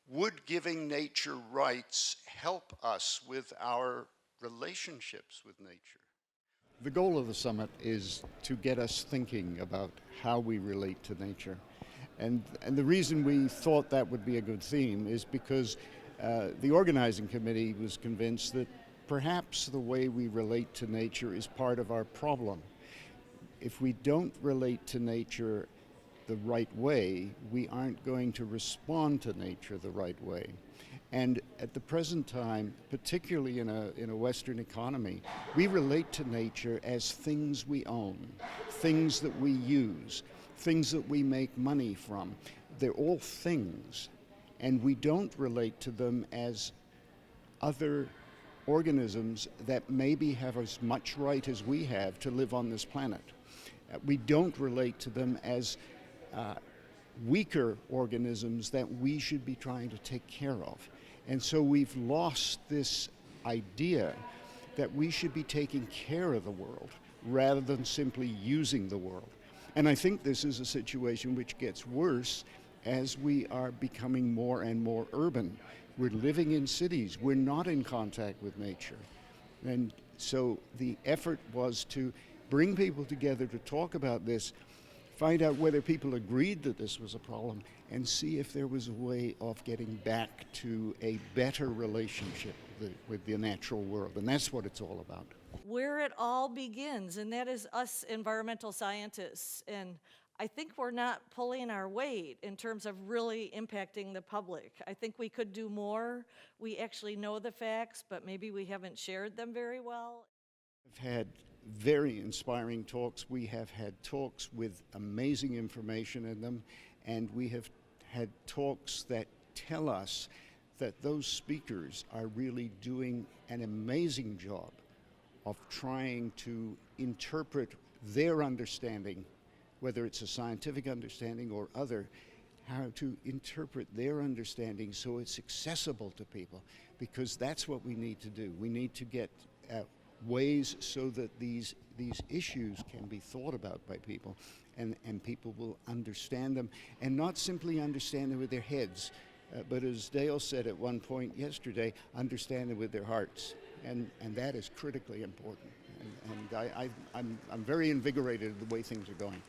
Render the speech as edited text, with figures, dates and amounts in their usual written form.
Would giving nature rights help us with our relationships with nature? The goal of the summit is to get us thinking about how we relate to nature. And the reason we thought that would be a good theme is because the organizing committee was convinced that perhaps the way we relate to nature is part of our problem. If we don't relate to nature the right way, we aren't going to respond to nature the right way. And at the present time, particularly in a Western economy, we relate to nature as things we own, things that we use, things that we make money from. They're all things, and we don't relate to them as other organisms that maybe have as much right as we have to live on this planet. We don't relate to them as weaker organisms that we should be trying to take care of. And so we've lost this idea that we should be taking care of the world rather than simply using the world. And I think this is a situation which gets worse as we are becoming more and more urban. We're living in cities. We're not in contact with nature. And so the effort was to bring people together to talk about this, find out whether people agreed that this was a problem, and see if there was a way of getting back to a better relationship with the natural world. And that's what it's all about. Where it all begins, and that is us environmental scientists. And I think we're not pulling our weight in terms of really impacting the public. I think we could do more. We actually know the facts, but maybe we haven't shared them very well. We've had very inspiring talks. We have had talks with amazing information in them, and we have had talks that tell us that those speakers are really doing an amazing job of trying to interpret their understanding, whether it's a scientific understanding or other, how to interpret their understanding so it's accessible to people, because that's what we need to do. We need to get ways so that these issues can be thought about by people, and people will understand them, and not simply understand them with their heads, but as Dale said at one point yesterday, understand them with their hearts, and that is critically important. And I'm very invigorated the way things are going.